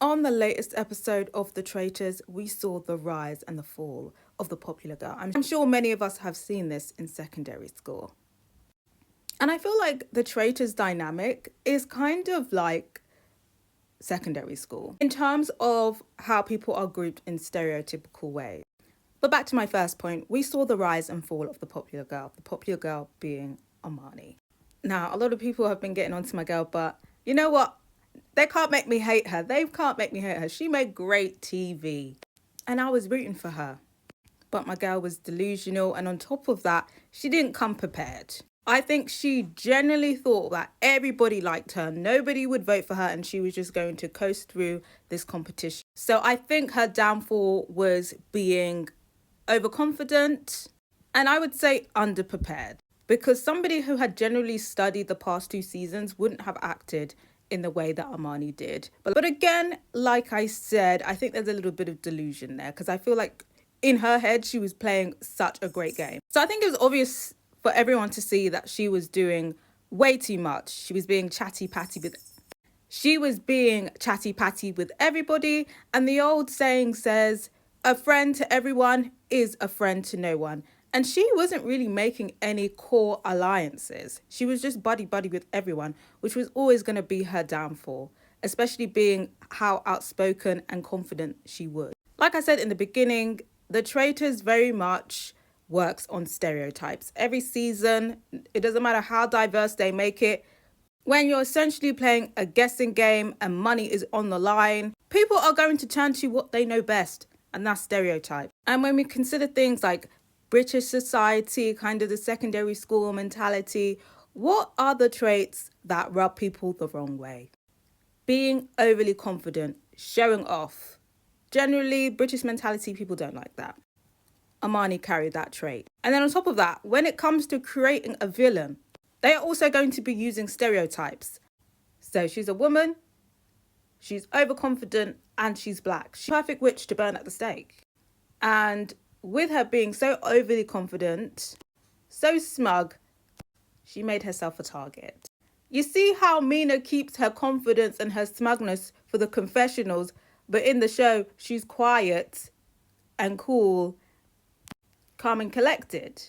On the latest episode of The Traitors, we saw the rise and the fall of the popular girl. I'm sure many of us have seen this in secondary school. And I feel like the Traitors dynamic is kind of like secondary school in terms of how people are grouped in stereotypical ways. But back to my first point, we saw the rise and fall of the popular girl being Armani. Now, a lot of people have been getting onto my girl, but you know what? They can't make me hate her. They can't make me hate her. She made great TV. And I was rooting for her. But my girl was delusional. And on top of that, she didn't come prepared. I think she generally thought that everybody liked her. Nobody would vote for her. And she was just going to coast through this competition. So I think her downfall was being overconfident. And I would say underprepared. Because somebody who had generally studied the past 2 seasons wouldn't have acted in the way that Amani did. But again, like I said, I think there's a little bit of delusion there because I feel like in her head, she was playing such a great game. So I think it was obvious for everyone to see that she was doing way too much. She was being chatty-patty with everybody. And the old saying says, a friend to everyone is a friend to no one. And she wasn't really making any core alliances. She was just buddy-buddy with everyone, which was always going to be her downfall, especially being how outspoken and confident she was. Like I said in the beginning, The Traitors very much works on stereotypes. Every season, it doesn't matter how diverse they make it, when you're essentially playing a guessing game and money is on the line, people are going to turn to what they know best, and that's stereotype. And when we consider things like British society, kind of the secondary school mentality, what are the traits that rub people the wrong way? Being overly confident, showing off. Generally, British mentality, people don't like that. Amani carried that trait. And then on top of that, when it comes to creating a villain, they are also going to be using stereotypes. So she's a woman, she's overconfident, and she's black. She's a perfect witch to burn at the stake. And with her being so overly confident, so smug, she made herself a target. You see how Mina keeps her confidence and her smugness for the confessionals, but in the show, she's quiet and cool, calm and collected.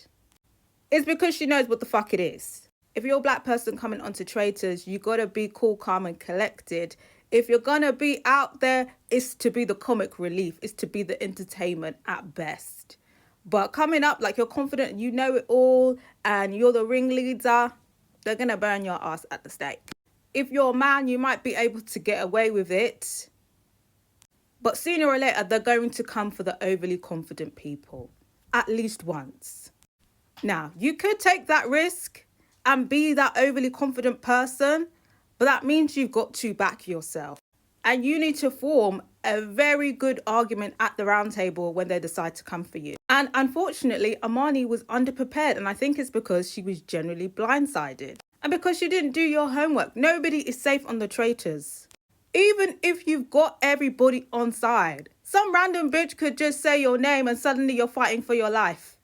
It's because she knows what the fuck it is. If you're a black person coming onto Traitors, you gotta be cool, calm and collected. If you're gonna be out there, it's to be the comic relief. It's to be the entertainment at best. But coming up like you're confident, you know it all, and you're the ringleader, they're gonna burn your ass at the stake. If you're a man, you might be able to get away with it. But sooner or later, they're going to come for the overly confident people. At least once. Now, you could take that risk and be that overly confident person, but that means you've got to back yourself. And you need to form a very good argument at the round table when they decide to come for you. And unfortunately, Amani was underprepared, and I think it's because she was generally blindsided. And because you didn't do your homework. Nobody is safe on the Traitors. Even if you've got everybody on side, some random bitch could just say your name and suddenly you're fighting for your life.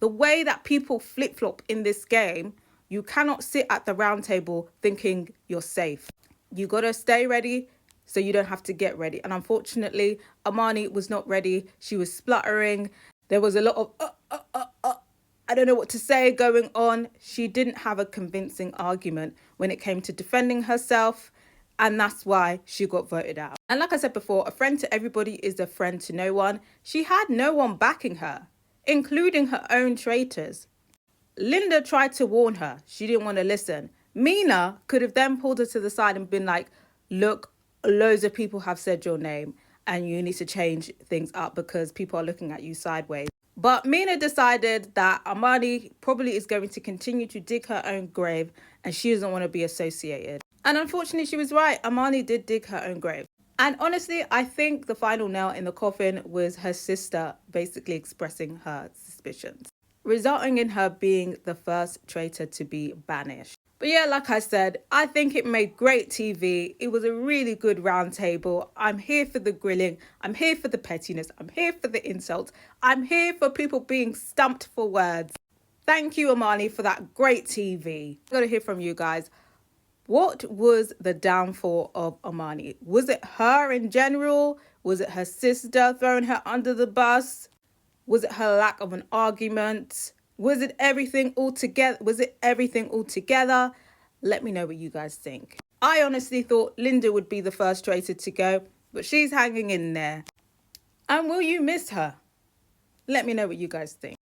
The way that people flip-flop in this game, you cannot sit at the round table thinking you're safe. You gotta stay ready so you don't have to get ready. And unfortunately, Amani was not ready. She was spluttering. There was a lot of, I don't know what to say going on. She didn't have a convincing argument when it came to defending herself. And that's why she got voted out. And like I said before, a friend to everybody is a friend to no one. She had no one backing her, including her own traitors. Linda tried to warn her. She didn't want to listen. Mina could have then pulled her to the side and been like, look, loads of people have said your name and you need to change things up because people are looking at you sideways. But Mina decided that Amani probably is going to continue to dig her own grave and she doesn't want to be associated. And unfortunately, she was right. Amani did dig her own grave. And honestly, I think the final nail in the coffin was her sister basically expressing her suspicions, resulting in her being the first traitor to be banished. But yeah, like I said, I think it made great TV. It was a really good round table. I'm here for the grilling. I'm here for the pettiness. I'm here for the insults. I'm here for people being stumped for words. Thank you, Amani, for that great TV. I'm going to hear from you guys. What was the downfall of Armani? Was it her in general? Was it her sister throwing her under the bus? Was it her lack of an argument? Was it everything all together? Let me know what you guys think. I honestly thought Linda would be the first traitor to go, but she's hanging in there. And will you miss her? Let me know what you guys think.